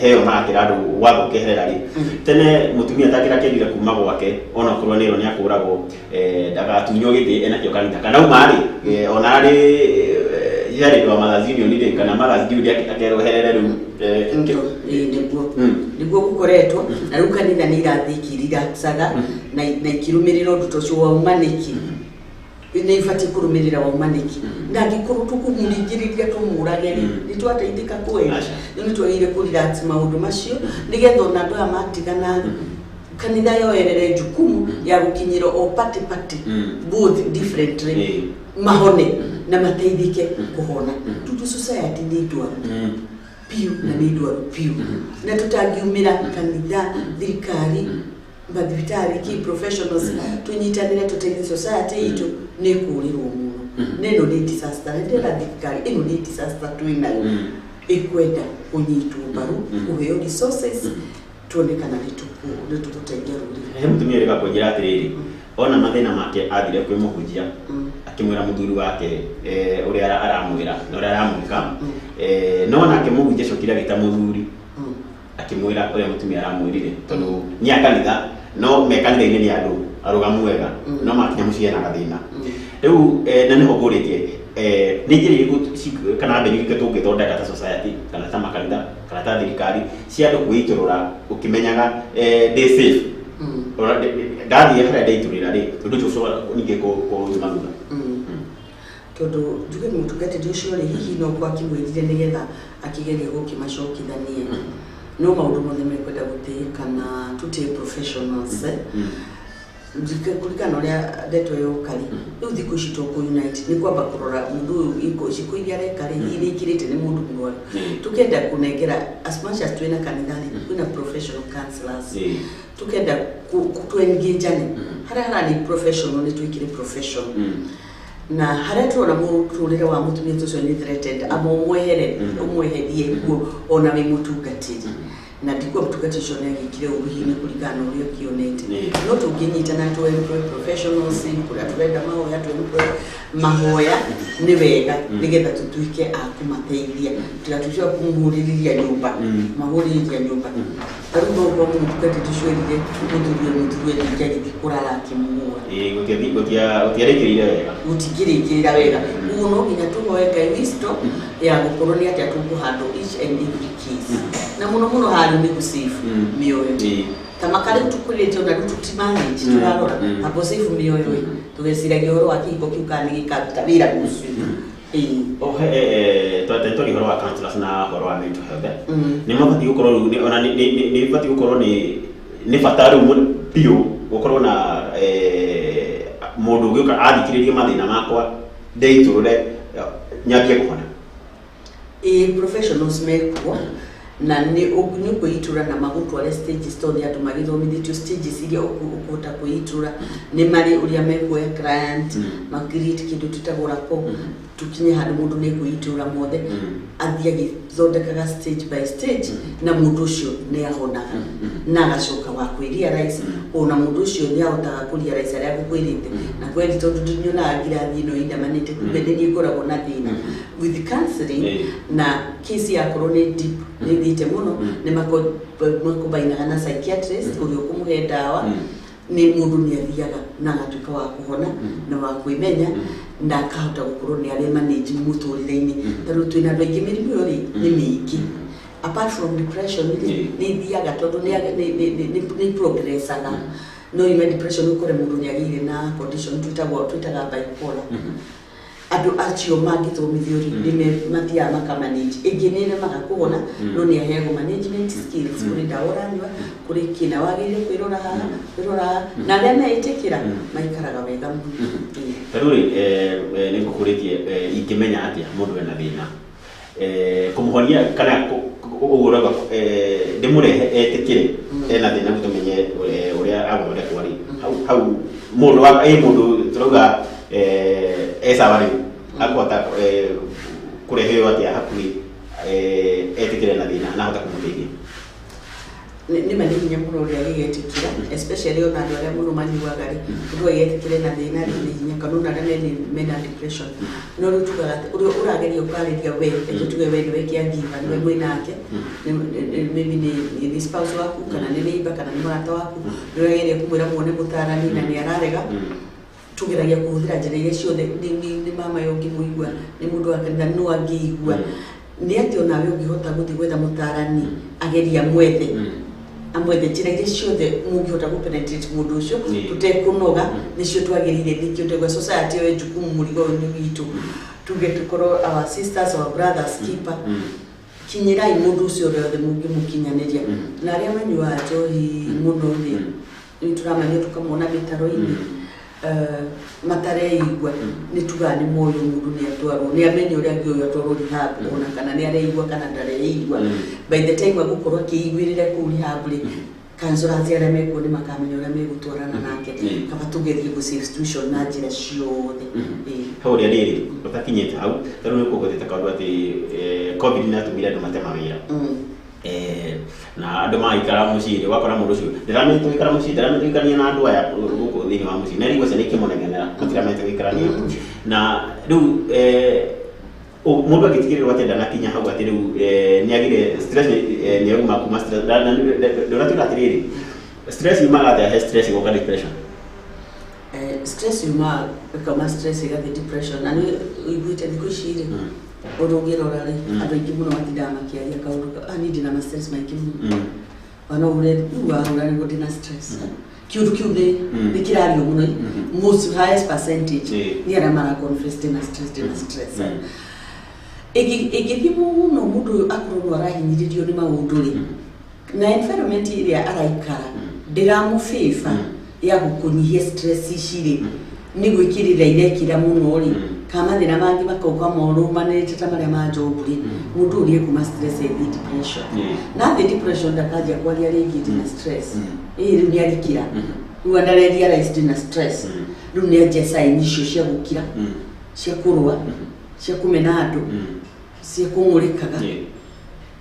heo marakira andu watho keherera ri tene mutumia takira kendire kuma gwake ona kurwo niro ni akuragwo ndagatunyo giti ena kio kanitha kana umari ona ri yari ndo magazini onire kana magazini akeroherere ru niguo gukoretwo na riu kanitha ni irathikirira saga na ikirumirira undu tocio wa umaniki ni ifati kurumirira wa umaniki ndagikorwo tukumurigiriria tumurageri nitwateithika kweli ni twagire kurirax maundu macio nigetha ona andu aya matigana kanitha yoerere jukumu ya gukinyira o party both differently mahone na mateithike kuhona tutu society ni ndwaru piu na ni ndwaru piu na tutangiumira kanitha thirikari mathibitari ki professionals tunyitanire tuteithie society itu ni kurirwo muno neno ni disaster ndera thirikari ino ni disaster twinayo ikwenda kunyitwo mbaru kuheo resources tuonekana nitututeithia ruri mutumia reka kwenjera atiriri ona mathina make athire kwi muhunjia akimwira muthuri wake uria aramwira na uria aramwika no nake muhunjia cokira gita muthuri akimwira uria mutumia aramwirire tondu ni akanitha no mekanitha ni andu arugamu wega no makinya mucie na gathina riu na niho nguritie ni njiri kana benefit tungithondeka ta society kana ta makanitha kana ta thirikari cia andu kwiturura ukimenyaga they safe ndathie hara ndaiturira ri undu ucio ninge ko nyumanga tondu njuge mutungati ucio ri hihi no kwa kimwirire nigetha akigeria gukimacokithania no maundu mothe mekwenda gutikana tuti professionals ndike kulikana uria ndeto yo kali riu thiku ici ku unite ni kwamba kurora mundu iko ciko iria rekari iri ikirite ni mundu mwaru tukenda kunengera as much as twina kanithani kuna professional counselors tukenda ku engage hara ni professional ni twikire professional na haria tuona muturire wa mutumia tucio ni threatened amomwehere umweherie guo ona we mutungatiri na ndiko mutungati cio ni gikire uruhini kulikana urio kionete no tunginyitana tu professionals kuria turenda mahoya mahoya ni wega nigetha tutuike akumateithia tigatucio kumuririria nyumba mahuririria nyumba tarugo kwa mutungati tucio rire mutuwe ndike kurara kimua gutiarekerire wega gutigirikirira wega uno nginya tuhoeka wisdom ya gukoroni ati atukuhando each and every case na muno hari ni kusifu mioyo tamakale tukulete ona tutimanage turarora hapo sifu mioyo tugesira gihoro akiko kiukani gikatabira kusu twatete horo wa counselors na horo wa mental health ni mabati gukorwo ona ni bati gukorwo ni fataru pio gukorwo na mundu gioka athikiririe mathina makwa ndeiturure nyambie kuhona professionals mekwo na ni kuitura na magutware stages tondũ andũ magithomithĩtio stages iria ũkũhota kuitura ni mari uria mekuoya client magirite kindu tutagora ko tukinye handu mundu ni kuitura mothe athia githondekaga stage by stage na mundu ucio ni ahonaga na agacoka wa kwiria rais ona mundu ucio ni ahotaga kuria rais aria gukwirite na kweli tondu ndinyona ngirathi ino indamanite kumbe ni ngoragwo na thina with counseling na case ya corona deep ni thite muno ni makobainaga na psychiatrist urio kumuhe dawa ni mundu ni athiaga na agatuika wa kuhona na wa kwimenya na akahota gukorwo ni ari manage muturire-ini taru twina andu aingi mirimu yori ni mingi apart from depression ni thiaga tondu ni progressaga no ime depression ukore mundu ni agire na condition twitaga bipolar andu acio mangithomithio rime mathia makamanage inginene magakuhona no ni ahego management skills kuri daoranywa kuri kina wagire kwirora na aria meitikira maikaraga wega taruri ni ngukuritie ingimenya atia mundu ena thina kumuhonia kana uguraga ndimurehe etikire ena thina gutumenye uria agore kwari hau mundu wa mundu turuga esawari akota kureheo atia hakuri etikire na thina na hota kumuteithia ni manini muno ria gigetikira especially ona andu aria muno manyuaga ri ndu agetikire na thina ni hinya kanuna aria mena depression no rutuga urageria ukariria we tuge we we kiangiva ni we nake maybe ni spouse waku kana ni neighbor kana ni mwana waku urageria kumwira muone mutarani na ni ararega tugeragia kuhuthira njira iria ciothe ni mama yongi muigua ni mundu akenda no angigua ni ati ona we ungihota guthi gwetha mutarani ageria mwethe amwethe njira iria ciothe mungihota gupenetrate mundu ucio tutekunoga nicio twagirire thikio tegwa society we jukumu murigo ni witu tuge tukoro our sisters our brothers keeper kinyirai mundu ucio rothe mungimukinyaniria na aria manyua njohi muno ni turamanya tukamona mitaro-ini matareigua ni tugani moyo mundu ni atwaro ni amenye uria ngioyo atwaro rehab ona kana ni areigua kana ndareigua by the time agukorwo kiigwirire ku rehab ri kansora zia meko ni makamenya uria megutwarana nake kaba tugerie ku situation na njira ciothe hauria riri utakinyete hau taro ni kugotete kaundu ati covid na tumira andu matema wira na andu maikara muciri wakora mundu ucio ndiramete wikara muciri ndiramete wikarania na andu aya guku thini wa muciri na rigwo cene kimonegera ndiramete wikarania na riu mundu agitikirira atenda na kinya hau ati riu ni agire stress ni uma kuma stress na ndio atiriri stress yumaga ati stress go depression stress yuma kama stress ga depression na ni iguite ndikushire orogero rari andu aingi muno matindaga makiaria kaundu ani ndina ma stress maingi wana ure urari ngo ndina stress kiudu ni kirario muno most highest percentage ni ara mara confess na stress egithimu muno mundu akorwo arahinyiririo ni maundu ri na environment iria araikara ndiramu favor ya gukunyihia stress iciri ni gwikirira irekira muno ri kama thina mangi makauka moru manete ta maria majoburi mundu uri kuma stress and depression na the depression ndakaja kwaria ringi na stress riu ni arikira riu andareria realized na stress riu ni ajesa inisho cia gukira cia kurwa cia kumena andu cia kumurikaga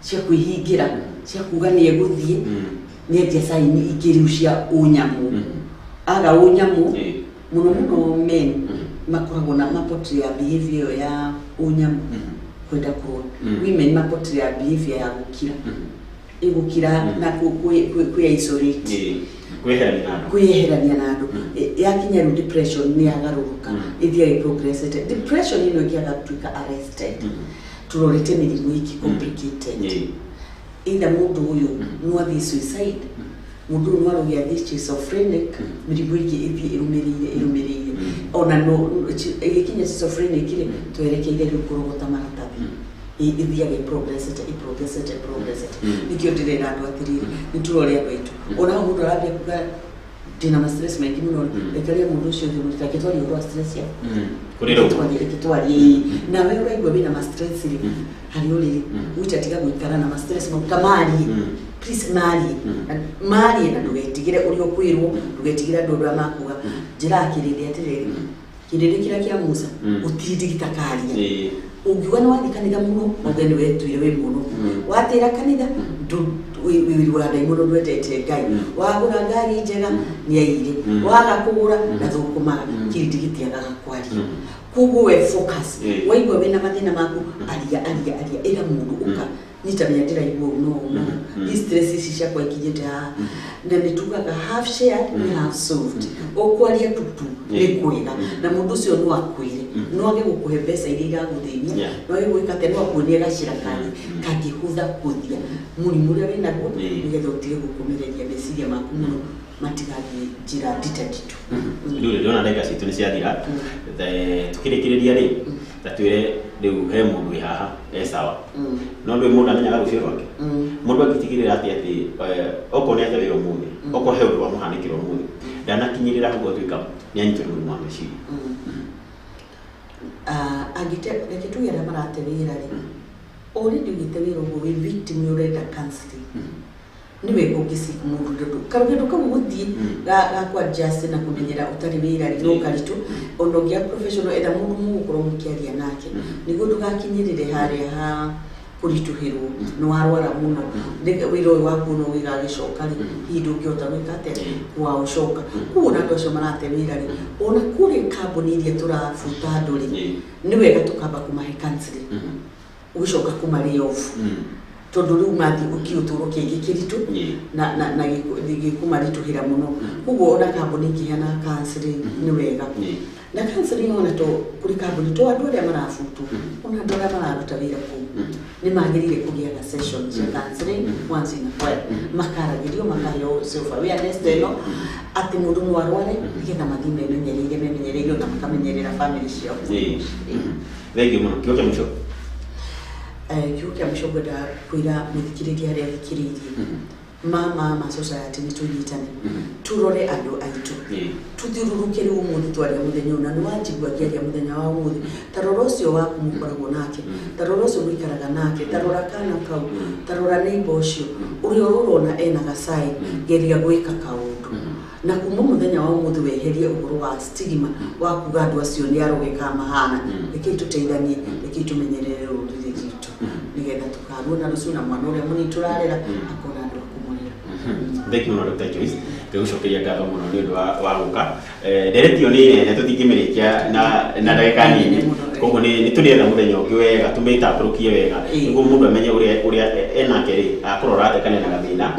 cia kwihingira cia kuga ni eguthie ni ajesa ingiriu cia unyamu aga unyamu muno men makoragwo na mapotri ya behavior ya unyamu kwenda ku women mapotri ya behavior ya gukira na ku isolate kweherania na andu yakinya depression ni agaruruka ithia progress depression ino ikiaga tuika arrested turorete mirimu iki complicated either mundu uyu no suicide mundu no arogia schizophrenic mirimu iki ithi irumirire ona no ikinya schizophrenic ile twerekeire rukurogota maratabi ithia progress nikio ndirera andu atiriri niturore andu aitu ona mundu arabia kuga dina ma stress maingi muno ekaria mundu ucio thimuta kitwari uro stress ya kuriro kitwari na wewe wewe bina ma stress ri hari uri utatiga gwikara na ma stress mukamari please mari na ndugetigire uri okwirwo ndugetigire ndu makuga njira akirire atiriri kirire kira Musa utidigita karia ungiwa na wathi kanitha muno ogene wetuire we muno watira kanitha wiwirwa na muno ndwetete Ngai wagura ngari njega ni aire waga kugura na thukuma kiridigiti agakwaria kugu we focus waigwa wena mathina maku aria ira mundu uka nitamenya ndira igwo no stress ici cia kwa ikijete na nitugaga half shared ni half solved okwaria tutu ni kwega na mundu ucio no akwire no age gukuhe pesa iria guthinia no age gwikate no akuonia gacira kangi hutha kuthia murimu ria wina guo nigetha utige gukumireria meciria maku muno matigari njira ditatitu ndio ndona ndeka citu ni ciathira tukirikiriria ri tatwire riu he mundu haha sawa no ndwe mundu amenyaga rucio rwake mundu agitigirira ati okone ate wiro muthi oko he undu wa muhanikiro muthi ndanakinyirira hugo twika ni anyitwe mu meciria agite rekitugira maraterira ri already ugitewira ugo we victim urenda counseling niwe kugisi mundu karugedo kamuthi ga kwa just na kumenyera utari wira ri karitu ondogia professional eda mundu mukuru mukiaria nake nigo ndugakinyirire haria ha kurituhirwo no warwara muno wiro waku no wigagicoka hindu ngiota gwikate wa ucoka kuona ndo acio marate wira ri ona kuri kambuni iria turafuta andu ri ni wega tukamba kumahe counseling ugicoka kumari off tondu riu mathi ukiuturo kingi kiritu na gikumari-tuhira muno kuguo ona kambuni ingihana counseling ni wega na counseling ona to kuri kambuni to andu aria marafutu ona andu aria mararuta wira kuu ni magirire kugia na sessions ya counseling once in a while makaragirio makayo self awareness deno ati mundu no arware nigetha mathime memenyereire na makamenyerera family ciao. Thank you muno. Kioke mwisho kiukia mshogada kwira muthikiriria aria thikiririe mama society ni tunyitane turore andu aitu tuthiruruke riu umuthi twaria muthenya una ni wajigua kiaria muthenya wa umuthi tarora ucio waku mukoragwo nake tarora ucio mwikaraga nake tarora kana kau tarora neighbor ucio uria urona ena gasai geria gwika kaundu na kuma muthenya wa umuthi weherie uhoro wa stigma wa kuga andu acio ni arogeka mahana nikituteithanie nikitumenyerere uriri gitu nigetha tukaruna rucio na mwana uria muni turarera akona andu akumurira. Thank you Dr. Joyce. Tugucokeria ngatho muno ni undu wa guka nderetio ni nene tutingimirikia na ndagika nini koguo ni turietha muthenya ungi wega tumitaburukie wega niguo mundu amenye uria enake ri akorora atekane na gathina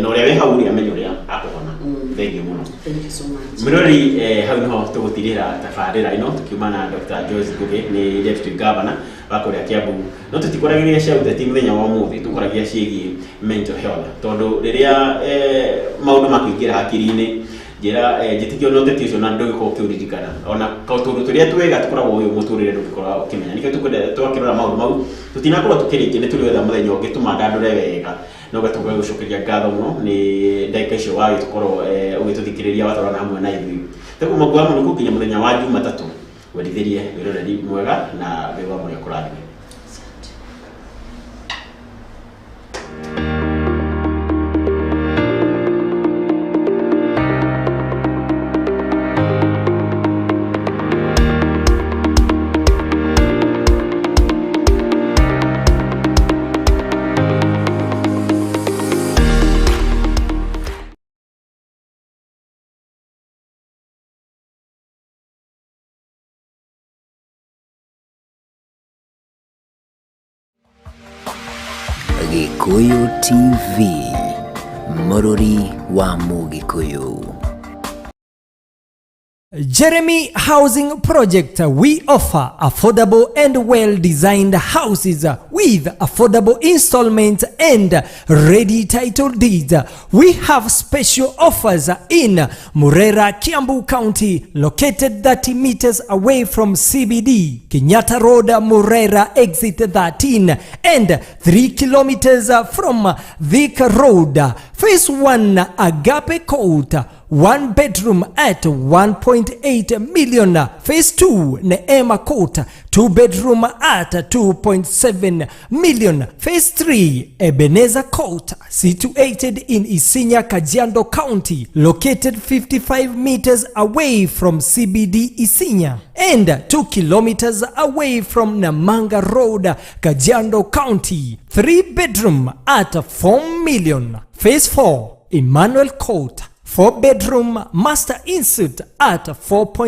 na uria we hau ri amenye uria akuhona. Thank you muno. Thank you so much. Mirori hau no tugutirira tabarira ino tukiuma na Dr. Joyce Ngugi ni Deputy Governor wa kuria Kiambu no tutikoragiria cia uteti muthenya wa muthi tukoragia ciigi mental health tondu riria maundu makuingira hakiri-ini njira njitikio no teti ucio na ndugiko kiuririkana ona kautundu turia twega tukoragwo uyu muturire ndugikora ukimenya nikio tukwenda twakirora maundu mau tutinakorwo tukirikia ni turiwetha muthenya ungi tumandandure wega no gatuga gucokeria ngatho muno ni ndagika icio wa tukorwo ugituthikiriria watwarana hamwe na ithui teguo magwa muno gukinya muthenya wa Jumatatu wedithirie wiroreri mwega na wega muria kurathime. Gikuyu TV, Mururi wa Mugikuyu. Jeremy Housing Project, we offer affordable and well-designed houses with affordable installments and ready title deeds. We have special offers in Murera, Kiambu County, located 30 meters away from CBD, Kenyatta Road, Murera, exit 13, and 3 kilometers from Thika Road. Phase 1, Agape Court, 1 bedroom at 1.8 million. Phase 2, Neema Court, 2 bedroom at 2.7 million. Phase 3, Ebenezer Court, situated in Isinya, Kajiado County, located 55 meters away from CBD Isinya and 2 kilometers away from Namanga Road, Kajiado County. 3 bedroom at 4 million. Phase 4, Emmanuel Court, 4 bedroom master insert at 4.